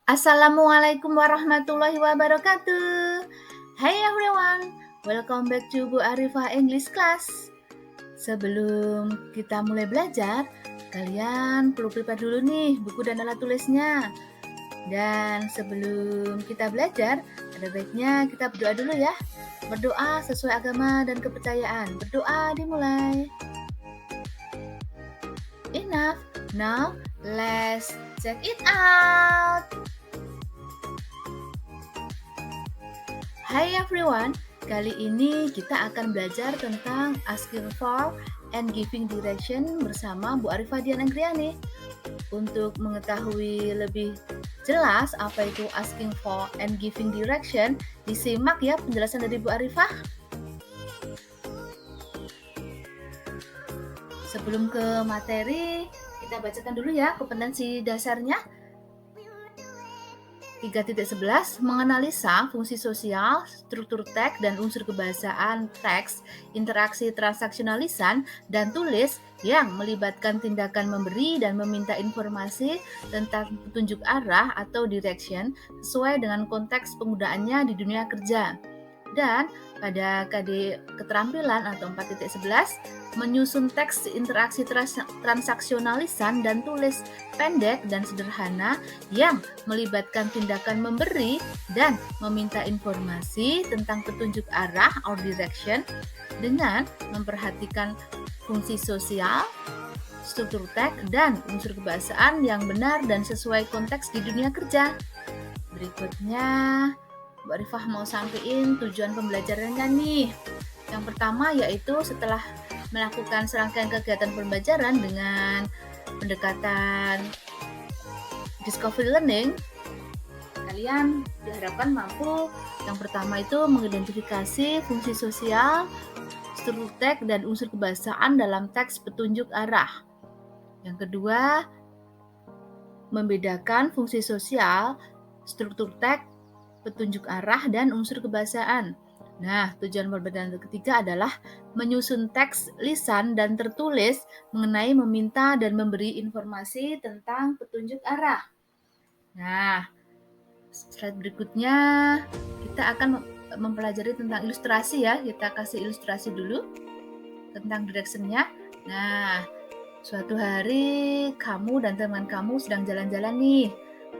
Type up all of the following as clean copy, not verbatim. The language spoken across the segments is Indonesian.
Assalamualaikum warahmatullahi wabarakatuh. Hey everyone, welcome back to Bu Arifah English Class. Sebelum kita mulai belajar, kalian perlu prepare dulu nih buku dan alat tulisnya. Dan sebelum kita belajar, ada baiknya kita berdoa dulu ya. Berdoa sesuai agama dan kepercayaan. Berdoa dimulai. Enough. Now, let's check it out. Hai everyone, kali ini kita akan belajar tentang asking for and giving direction bersama Bu Arifah Dian Anggriani. Untuk mengetahui lebih jelas apa itu asking for and giving direction, disimak ya penjelasan dari Bu Arifah. Sebelum ke materi, kita bacakan dulu ya kompetensi dasarnya. 3.11 menganalisa fungsi sosial, struktur teks dan unsur kebahasaan teks, interaksi transaksional lisan dan tulis yang melibatkan tindakan memberi dan meminta informasi tentang petunjuk arah atau direction sesuai dengan konteks penggunaannya di dunia kerja. Dan pada KD keterampilan atau 4.11 menyusun teks interaksi transaksional lisan dan tulis pendek dan sederhana yang melibatkan tindakan memberi dan meminta informasi tentang petunjuk arah or direction dengan memperhatikan fungsi sosial, struktur teks, dan unsur kebahasaan yang benar dan sesuai konteks di dunia kerja. Berikutnya, Bu Arifah mau sampaikan tujuan pembelajarannya nih. Yang pertama yaitu setelah melakukan serangkaian kegiatan pembelajaran dengan pendekatan discovery learning, kalian diharapkan mampu yang pertama itu mengidentifikasi fungsi sosial, struktur teks, dan unsur kebahasaan dalam teks petunjuk arah. Yang kedua, membedakan fungsi sosial, struktur teks, petunjuk arah, dan unsur kebahasaan. Nah, tujuan perbedaan ketiga adalah menyusun teks lisan dan tertulis mengenai meminta dan memberi informasi tentang petunjuk arah. Nah, slide berikutnya kita akan mempelajari tentang ilustrasi ya. Kita kasih ilustrasi dulu tentang direction-nya. Nah, suatu hari kamu dan teman kamu sedang jalan-jalan nih.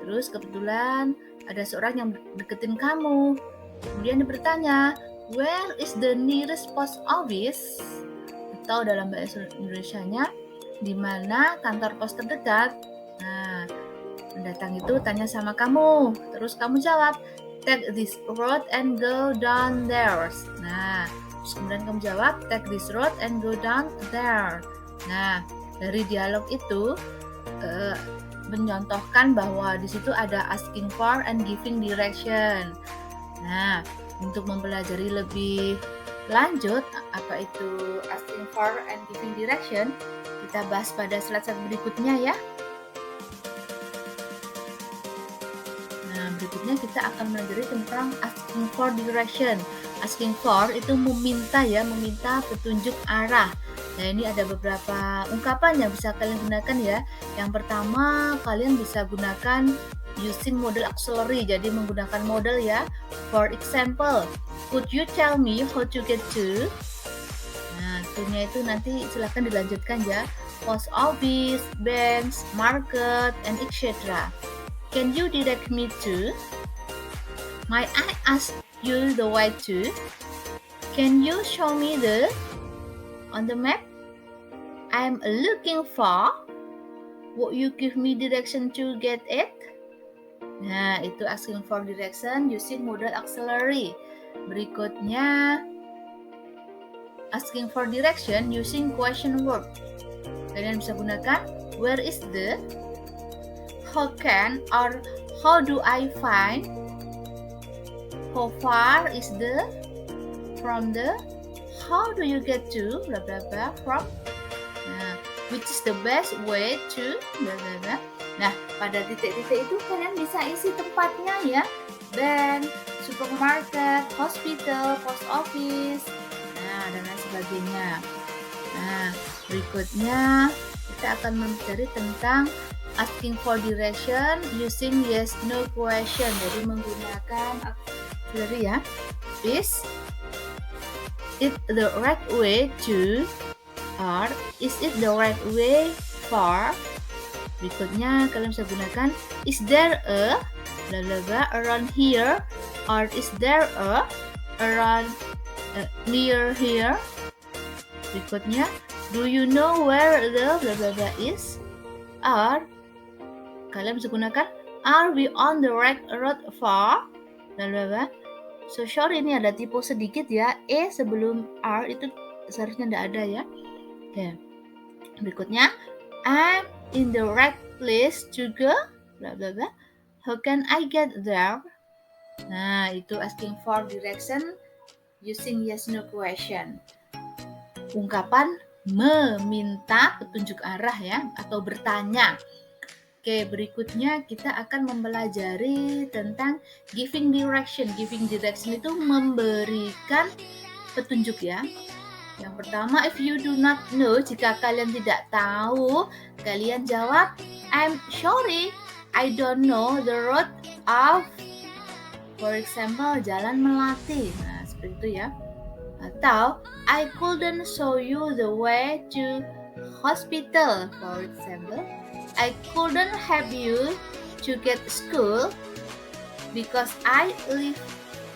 Terus kebetulan ada seorang yang deketin kamu. Kemudian dia bertanya, where is the nearest post office? Atau dalam bahasa Indonesianya, di mana kantor pos terdekat? Nah, pendatang itu tanya sama kamu. Terus kamu jawab, take this road and go down there. Nah, terus kemudian kamu jawab, take this road and go down there. Nah, dari dialog itu menyontohkan bahwa di situ ada asking for and giving direction. Nah, untuk mempelajari lebih lanjut apa itu asking for and giving direction, kita bahas pada slide berikutnya ya. Nah, berikutnya kita akan mempelajari tentang asking for direction. Asking for itu meminta ya, meminta petunjuk arah. Nah, ini ada beberapa ungkapan yang bisa kalian gunakan ya. Yang pertama, kalian bisa gunakan using model auxiliary, jadi menggunakan model ya. For example, could you tell me how to get to? Nah, to-nya itu nanti silakan dilanjutkan ya. Post office, banks, market, and etc. Can you direct me to? Might I ask you the way to? Can you show me the on the map? I'm looking for. Would you give me direction to get it? Nah, itu asking for direction using modal auxiliary. Berikutnya, asking for direction using question word. Kalian bisa gunakan where is the, how can or how do I find, how far is the, from the, how do you get to, bla bla bla, from, nah, which is the best way to, bla bla bla. Nah, pada titik-titik itu kalian bisa isi tempatnya ya. Bank, supermarket, hospital, post office, nah, dan lain sebagainya. Nah, berikutnya kita akan mempelajari tentang asking for direction using yes no question. Jadi menggunakan auxiliary ya. Is it the right way to, or is it the right way for? Berikutnya kalian bisa gunakan is there a bla bla bla around here, or is there a around near here. Berikutnya do you know where the bla bla bla is, or kalian bisa gunakan are we on the right road for bla bla bla. So sorry, ini ada typo sedikit ya, sebelum are itu seharusnya tidak ada ya. Oke. Berikutnya I'm in the right place to go bla bla bla. How can I get there? Nah, itu asking for direction using yes no question. Ungkapan meminta petunjuk arah ya, atau bertanya. Oke, berikutnya kita akan mempelajari tentang giving direction. Giving direction itu memberikan petunjuk ya. Yang pertama, if you do not know, jika kalian tidak tahu, kalian jawab, I'm sorry, I don't know the road of, for example, Jalan Melati. Nah, seperti itu ya. Atau, I couldn't show you the way to hospital, for example. I couldn't help you to get school because I live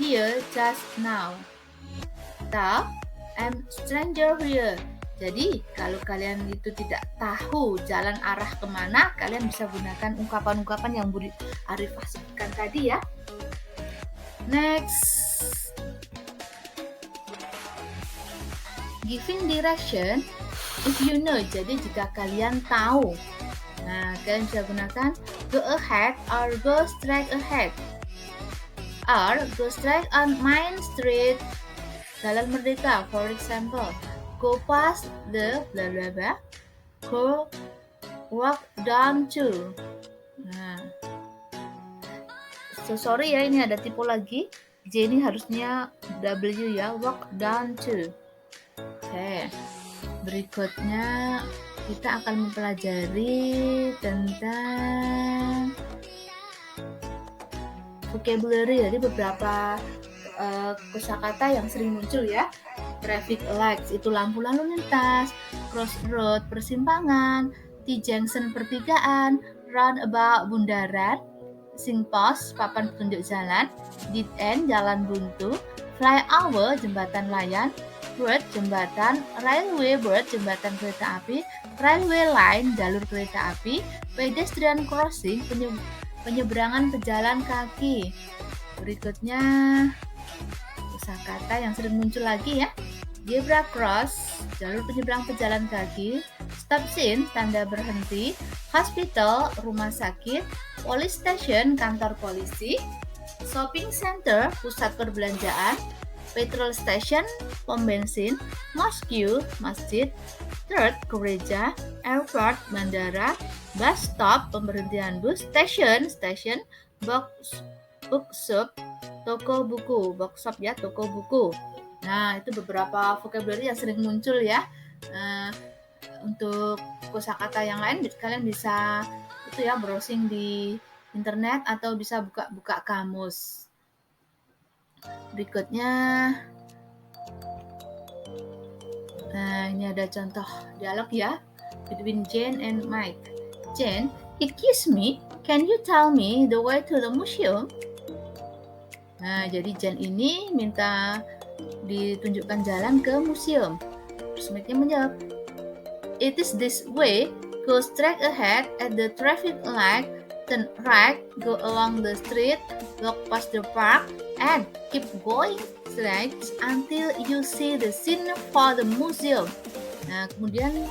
here just now. Atau, I'm stranger here. Jadi, kalau kalian itu tidak tahu jalan arah kemana, kalian bisa gunakan ungkapan-ungkapan yang Budi Arif sebutkan tadi ya. Next. Giving direction, if you know. Jadi, jika kalian tahu. Nah, kalian bisa gunakan go ahead or go straight ahead. Or go straight on Main Street, Jalan Merdeka, for example. Go past the bla bla bla. Go walk down to. Nah. So sorry ya, ini ada typo lagi. J ini harusnya W ya, walk down to. Oke. Berikutnya kita akan mempelajari tentang vocabulary, jadi beberapa kosakata yang sering muncul ya. Traffic lights itu lampu lalu lintas, crossroad persimpangan, T-junction pertigaan, roundabout bundaran, signpost papan petunjuk jalan, dead end jalan buntu, flyover jembatan layang, bridge jembatan, railway bridge jembatan kereta api, railway line jalur kereta api, pedestrian crossing penyeberangan pejalan kaki. Berikutnya kosakata yang sering muncul lagi ya. Zebra cross, jalur penyeberang pejalan kaki, stop sign, tanda berhenti, hospital, rumah sakit, police station, kantor polisi, shopping center, pusat perbelanjaan, petrol station, pom bensin, mosque, masjid, church, gereja, airport, bandara, bus stop, pemberhentian bus, station, bookshop, toko buku, bookshop ya, toko buku. Nah, itu beberapa vocabulary yang sering muncul ya. Untuk kosakata yang lain kalian bisa itu ya, browsing di internet atau bisa buka kamus. Berikutnya, nah ini ada contoh dialog ya between Jane and Mike. Jane, excuse me, can you tell me the way to the museum? Nah, jadi Jane ini minta ditunjukkan jalan ke museum. Terus Mike-nya menjawab, it is this way, go straight ahead at the traffic light, turn right, go along the street, walk past the park, and keep going straight until you see the scene for the museum. Nah, kemudian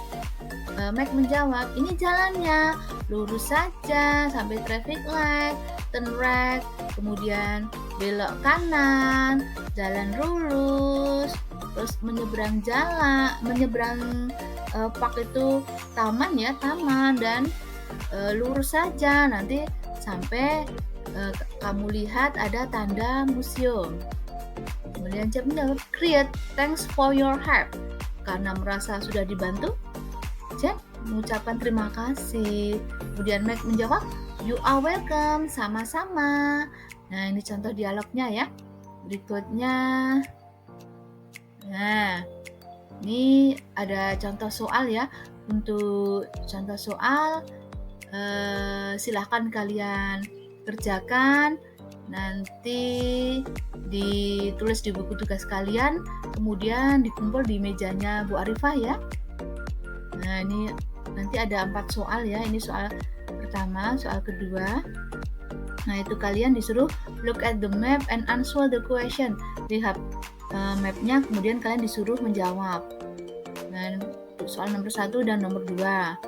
Mike menjawab, ini jalannya, lurus saja sampai traffic light, turn right, kemudian belok kanan, jalan lurus, terus menyeberang park itu taman ya, dan lurus saja nanti sampai kamu lihat ada tanda museum. Kemudian Jane menjawab, great, thanks for your help. Karena merasa sudah dibantu, Jane mengucapkan terima kasih. Kemudian Meg menjawab, "You are welcome, sama-sama." Nah, ini contoh dialognya ya. Berikutnya, nah, ini ada contoh soal ya. Untuk contoh soal, silahkan kalian kerjakan, nanti ditulis di buku tugas kalian, kemudian dikumpul di mejanya Bu Arifah ya. Nah, ini nanti ada 4 soal ya. Ini soal pertama, soal kedua. Nah, itu kalian disuruh look at the map and answer the question. Lihat mapnya, kemudian kalian disuruh menjawab. Nah, soal nomor 1 dan nomor 2.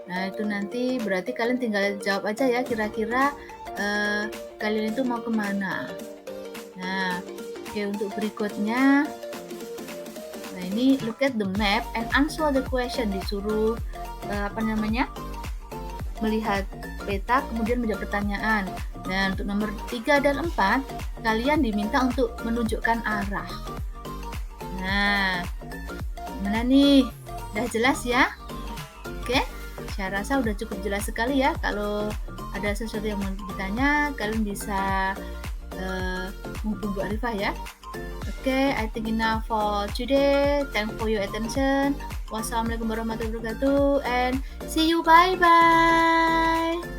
Nah, itu nanti berarti kalian tinggal jawab aja ya, kira-kira kalian itu mau kemana. Nah, oke, untuk berikutnya, nah ini look at the map and answer the question. Disuruh melihat peta kemudian menjawab pertanyaan. Dan untuk nomor 3 dan 4, kalian diminta untuk menunjukkan arah. Nah, gimana nih? Udah jelas ya? Oke, saya rasa udah cukup jelas sekali ya. Kalau ada sesuatu yang mau ditanya, kalian bisa menghubungi Bu Arifah ya. Oke, I think enough for today. Thanks for your attention. Wassalamualaikum warahmatullahi wabarakatuh and see you. Bye bye.